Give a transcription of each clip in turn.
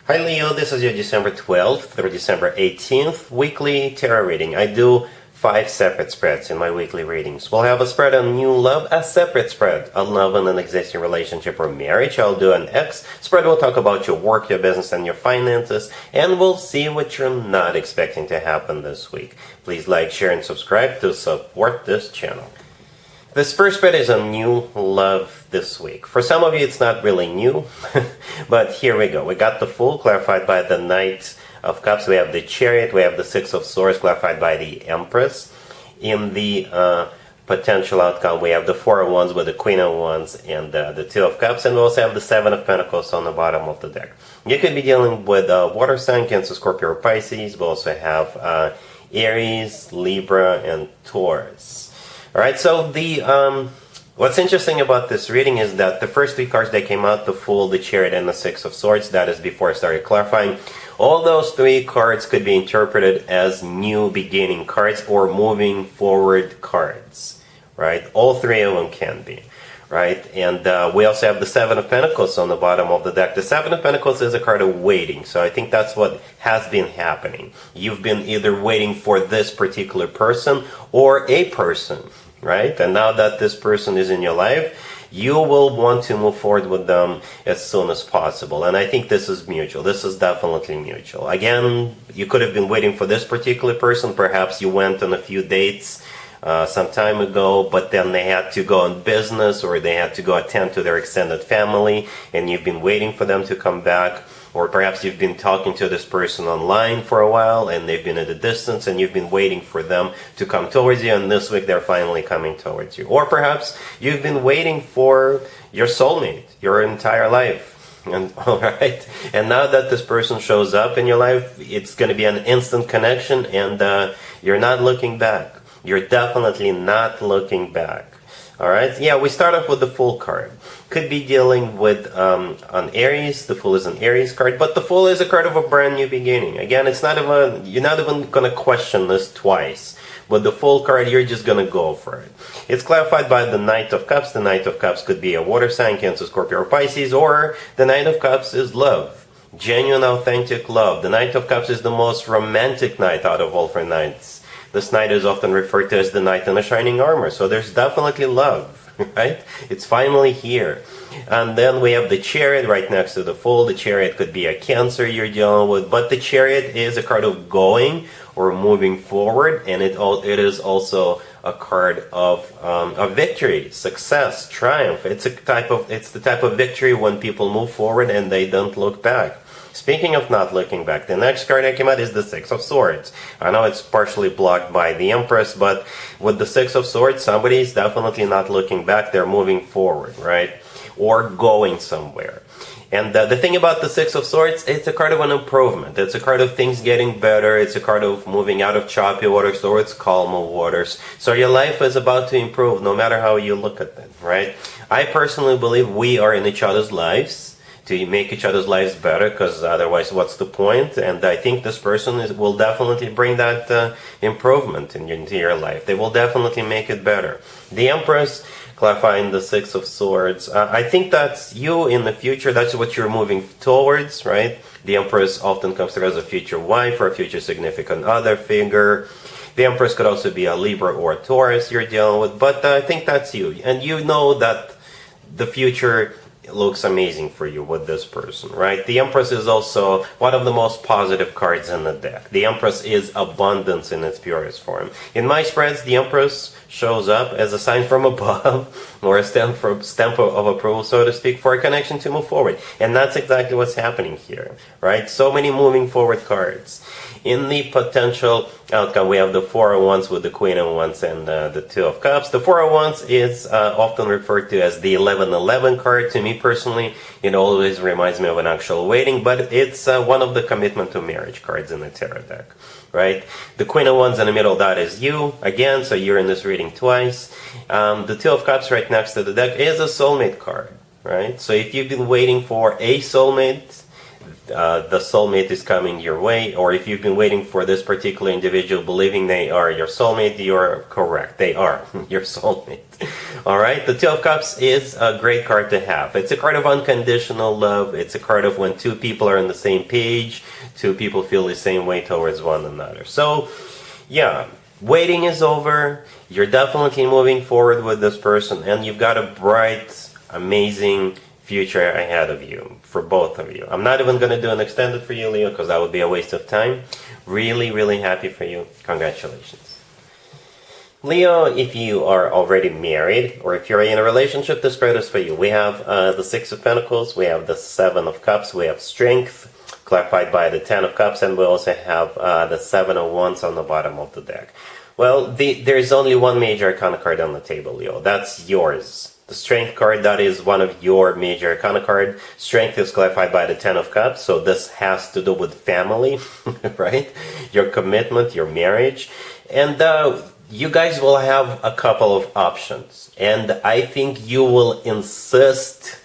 Hi Leo, this is your December 12th through December 18th weekly tarot reading. I do 5 separate spreads in my weekly readings. We'll have a spread on new love, a separate spread on love in an existing relationship or marriage. I'll do an X spread. We'll talk about your work, your business, and your finances, and we'll see what you're not expecting to happen this week. Please like, share, and subscribe to support this channel. This first spread is on new love this week. For some of you, it's not really new, but here we go. We got the Fool clarified by the Knight of Cups. We have the Chariot. We have the Six of Swords clarified by the Empress. In the potential outcome, we have the Four of Wands with the Queen of Wands and the Two of Cups. And we also have the Seven of Pentacles on the bottom of the deck. You could be dealing with water sign, Cancer, Scorpio, or Pisces. We also have Aries, Libra, and Taurus. Alright, so what's interesting about this reading is that the first 3 cards that came out, the Fool, the Chariot, and the Six of Swords, that is before I started clarifying, all those 3 cards could be interpreted as new beginning cards or moving forward cards, right? All 3 of them can be, right? And we also have the Seven of Pentacles on the bottom of the deck. The Seven of Pentacles is a card of waiting, so I think that's what has been happening. You've been either waiting for this particular person or a person, right? And now that this person is in your life, you will want to move forward with them as soon as possible. And I think this is mutual. This is definitely mutual. Again, you could have been waiting for this particular person. Perhaps you went on a few dates some time ago, but then they had to go on business or they had to go attend to their extended family, and you've been waiting for them to come back. Or perhaps you've been talking to this person online for a while and they've been at a distance and you've been waiting for them to come towards you, and this week they're finally coming towards you. Or perhaps you've been waiting for your soulmate your entire life. And all right, and now that this person shows up in your life, it's going to be an instant connection, and you're not looking back. You're definitely not looking back. All right, yeah, we start off with the Fool card. Could be dealing with an Aries. The Fool is an Aries card, but the Fool is a card of a brand new beginning. Again, it's not even, you're not even going to question this twice. With the Fool card, you're just going to go for it. It's clarified by the Knight of Cups. The Knight of Cups could be a water sign, Cancer, Scorpio, or Pisces, or the Knight of Cups is love. Genuine, authentic love. The Knight of Cups is the most romantic knight out of all 4 knights. This knight is often referred to as the knight in the shining armor. So there's definitely love, right? It's finally here. And then we have the Chariot right next to the Fool. The Chariot could be a Cancer you're dealing with, but the Chariot is a card of going or moving forward, and it is also a card of victory, success, triumph. It's the type of victory when people move forward and they don't look back. Speaking of not looking back, the next card that came out is the Six of Swords. I know it's partially blocked by the Empress, but with the Six of Swords, somebody is definitely not looking back. They're moving forward, right? Or going somewhere. And the thing about the Six of Swords, it's a card of an improvement. It's a card of things getting better. It's a card of moving out of choppy waters towards calmer waters. So your life is about to improve no matter how you look at it, right? I personally believe we are in each other's lives to make each other's lives better, because otherwise what's the point? And I think this person will definitely bring that improvement into your life. They will definitely make it better. The Empress, clarifying the Six of Swords, I think that's you in the future. That's what you're moving towards, right? The Empress often comes through as a future wife or a future significant other figure. The Empress could also be a Libra or a Taurus you're dealing with, but I think that's you. And you know that the future looks amazing for you with this person, right? The Empress is also one of the most positive cards in the deck. The Empress is abundance in its purest form. In my spreads, the Empress shows up as a sign from above, or a stamp of approval, so to speak, for a connection to move forward. And that's exactly what's happening here, right? So many moving forward cards. In the potential outcome, we have the Four of Wands with the Queen of Wands and the Two of Cups. The Four of Wands is often referred to as the 1111 card. To me personally, it always reminds me of an actual wedding, but it's one of the commitment to marriage cards in the tarot deck, right? The Queen of Wands in the middle, that is you, again, so you're in this reading twice. The Two of Cups right next to the deck is a soulmate card, right? So if you've been waiting for a soulmate, the soulmate is coming your way, or if you've been waiting for this particular individual believing they are your soulmate, you're correct. They are your soulmate. All right, the Two of Cups is a great card to have. It's a card of unconditional love. It's a card of when two people are on the same page, two people feel the same way towards one another. So, yeah, waiting is over. You're definitely moving forward with this person, and you've got a bright, amazing future ahead of you for both of you. I'm not even going to do an extended for you, Leo, because that would be a waste of time. Really, really happy for you. Congratulations. Leo, if you are already married, or if you're in a relationship, this spread is for you. We have the Six of Pentacles, we have the Seven of Cups, we have Strength, clarified by the Ten of Cups, and we also have the Seven of Wands on the bottom of the deck. Well, there's only one major arcana card on the table, Leo. That's yours. The Strength card, that is one of your major arcana card. Strength is clarified by the Ten of Cups, so this has to do with family, right? Your commitment, your marriage. And you guys will have a couple of options. And I think you will insist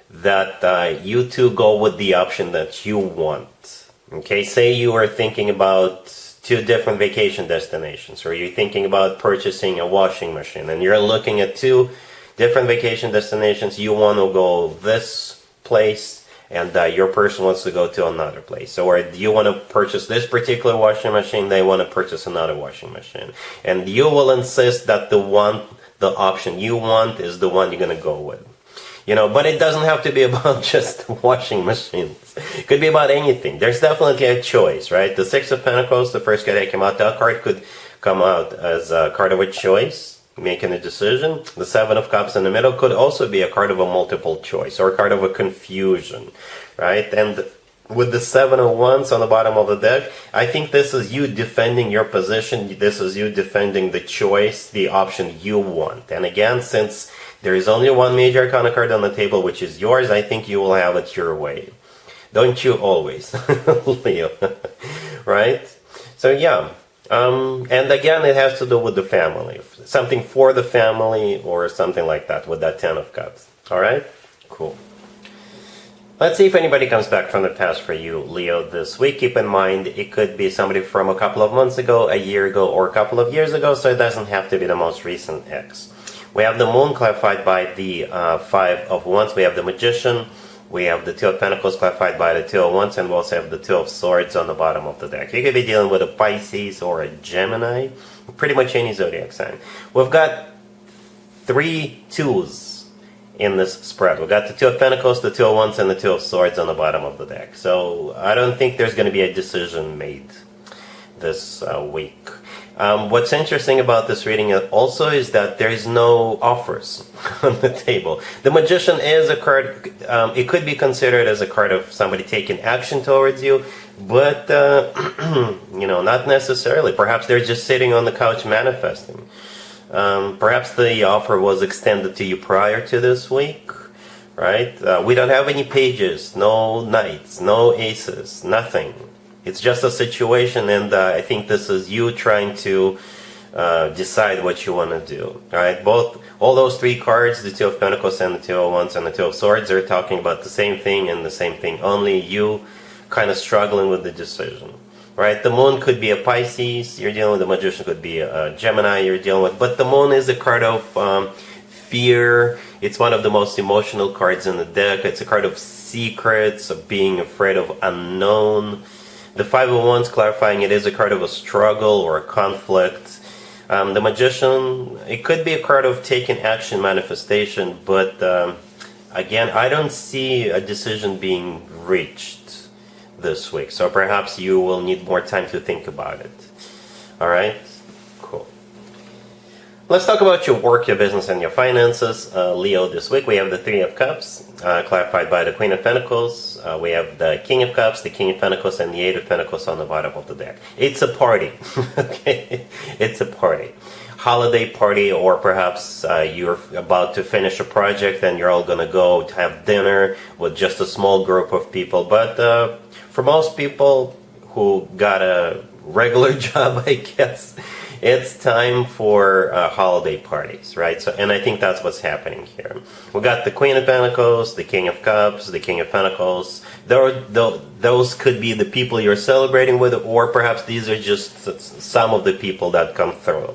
that you two go with the option that you want. Okay, say you are thinking about two different vacation destinations, or you're thinking about purchasing a washing machine, and you're looking at two different vacation destinations. You want to go this place, and your person wants to go to another place. Or you want to purchase this particular washing machine, they want to purchase another washing machine. And you will insist that the option you want is the one you're going to go with. But it doesn't have to be about just washing machines. It could be about anything. There's definitely a choice, right? The Six of Pentacles, the first card that came out, that card could come out as a card of a choice, making a decision. The Seven of Cups in the middle could also be a card of a multiple choice, or a card of a confusion, right? And with the Seven of Wands on the bottom of the deck, I think this is you defending your position. This is you defending the choice, the option you want. And again, since there is only one major arcana card on the table, which is yours, I think you will have it your way. Don't you always, Leo? Right? So yeah. And again, it has to do with the family. Something for the family or something like that with that Ten of Cups. All right? Cool. Let's see if anybody comes back from the past for you, Leo, this week. Keep in mind, it could be somebody from a couple of months ago, a year ago, or a couple of years ago, so it doesn't have to be the most recent ex. We have the Moon clarified by the Five of Wands. We have the Magician. We have the Two of Pentacles clarified by the Two of Wands. And we also have the Two of Swords on the bottom of the deck. You could be dealing with a Pisces or a Gemini. Pretty much any zodiac sign. We've got 3 twos in this spread. We've got the Two of Pentacles, the Two of Wands, and the Two of Swords on the bottom of the deck. So I don't think there's going to be a decision made this week. What's interesting about this reading also is that there is no offers on the table. The Magician is a card, it could be considered as a card of somebody taking action towards you, but, not necessarily. Perhaps they're just sitting on the couch manifesting. Perhaps the offer was extended to you prior to this week, right? We don't have any pages, no knights, no aces, nothing. It's just a situation, and I think this is you trying to decide what you want to do. Right? All those 3 cards, the Two of Pentacles and the Two of Wands and the Two of Swords, are talking about the same thing and the same thing. Only you kind of struggling with the decision. Right? The Moon could be a Pisces you're dealing with. The Magician could be a Gemini you're dealing with. But the Moon is a card of fear. It's one of the most emotional cards in the deck. It's a card of secrets, of being afraid of unknown. The Five of Wands clarifying it is a card of a struggle or a conflict. The Magician, it could be a card of taking action, manifestation, but again, I don't see a decision being reached this week. So perhaps you will need more time to think about it. All right? Cool. Let's talk about your work, your business, and your finances. Leo, this week we have the Three of Cups, clarified by the Queen of Pentacles. We have the King of Cups, the King of Pentacles, and the Eight of Pentacles on the bottom of the deck. It's a party. Okay? It's a party. Holiday party, or perhaps you're about to finish a project and you're all going to go to have dinner with just a small group of people. But for most people who got a regular job, I guess, it's time for holiday parties, right? So, and I think that's what's happening here. We got the Queen of Pentacles, the King of Cups, the King of Pentacles. Those could be the people you're celebrating with, or perhaps these are just some of the people that come through.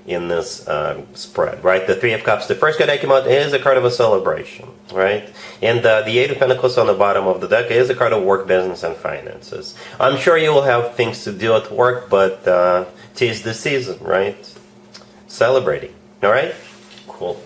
in this spread, right? The Three of Cups, the first card that came out is a card of a celebration, right? And the Eight of Pentacles on the bottom of the deck is a card of work, business, and finances. I'm sure you will have things to do at work, but 'tis the season, right? Celebrating, all right? Cool.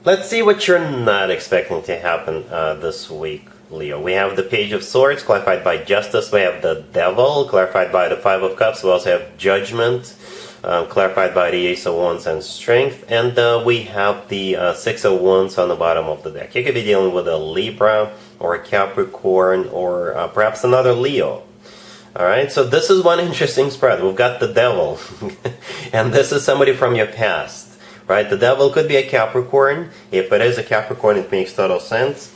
Let's see what you're not expecting to happen this week, Leo. We have the Page of Swords, clarified by Justice. We have the Devil, clarified by the Five of Cups. We also have Judgment, clarified by the Ace of Wands and Strength. And we have the Six of Wands on the bottom of the deck. You could be dealing with a Libra or a Capricorn or perhaps another Leo. Alright, so this is one interesting spread. We've got the Devil. And this is somebody from your past. Right, the Devil could be a Capricorn. If it is a Capricorn, it makes total sense.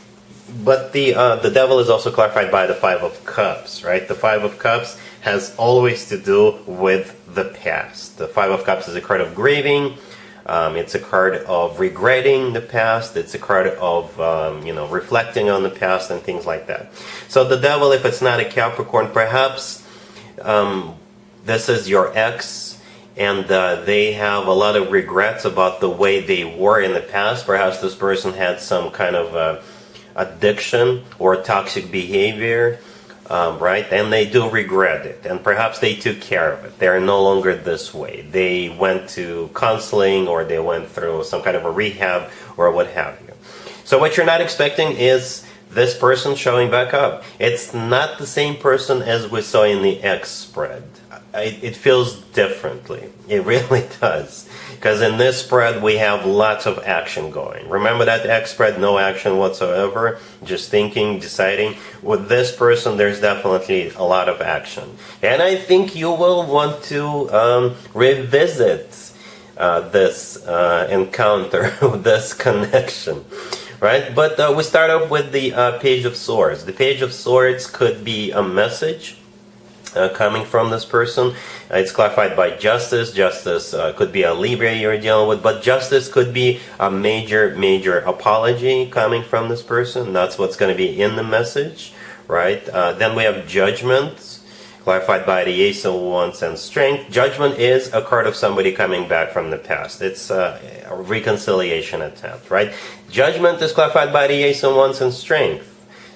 But the Devil is also clarified by the Five of Cups, right? The Five of Cups has always to do with the past. The Five of Cups is a card of grieving. It's a card of regretting the past. It's a card of reflecting on the past and things like that. So the Devil, if it's not a Capricorn, perhaps this is your ex. And they have a lot of regrets about the way they were in the past. Perhaps this person had some kind of addiction or toxic behavior, right? And they do regret it. And perhaps they took care of it. They're no longer this way. They went to counseling or they went through some kind of a rehab or what have you. So what you're not expecting is this person showing back up. It's not the same person as we saw in the X spread. It feels differently. It really does. Because in this spread, we have lots of action going. Remember that X spread, no action whatsoever, just thinking, deciding. With this person, there's definitely a lot of action. And I think you will want to revisit this encounter, this connection. Right? But we start off with the Page of Swords. The Page of Swords could be a message coming from this person. It's clarified by Justice. Justice could be a Libra you're dealing with, but Justice could be a major apology coming from this person. That's what's going to be in the message, right? Then we have Judgment, clarified by the Ace of Wands and Strength. Judgment is a card of somebody coming back from the past. It's a reconciliation attempt, right? Judgment is clarified by the Ace of Wands and Strength.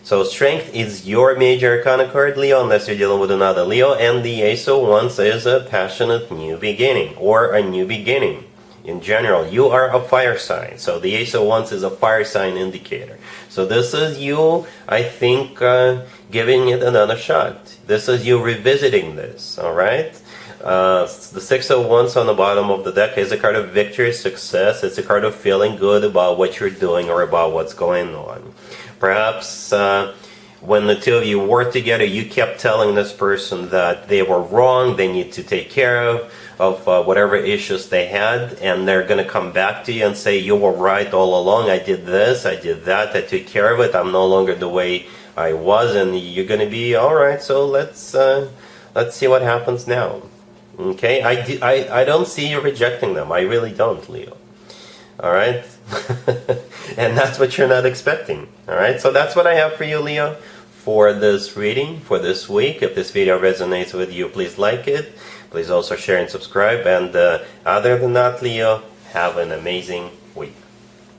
So Strength is your major arcana card, Leo, unless you're dealing with another Leo, and the Ace of Wands is a passionate new beginning, or a new beginning. In general, you are a fire sign, so the Ace of Wands is a fire sign indicator. So this is you, I think, giving it another shot. This is you revisiting this, alright? The Six of Wands on the bottom of the deck is a card of victory, success. It's a card of feeling good about what you're doing or about what's going on. Perhaps when the two of you were together, you kept telling this person that they were wrong, they need to take care of whatever issues they had, and they're going to come back to you and say, you were right all along, I did this, I did that, I took care of it, I'm no longer the way I was, and you're going to be, alright, so let's see what happens now. Okay, I don't see you rejecting them, I really don't, Leo. Alright? And that's what you're not expecting. Alright, so that's what I have for you, Leo, for this reading, for this week. If this video resonates with you, please like it. Please also share and subscribe. And other than that, Leo, have an amazing week.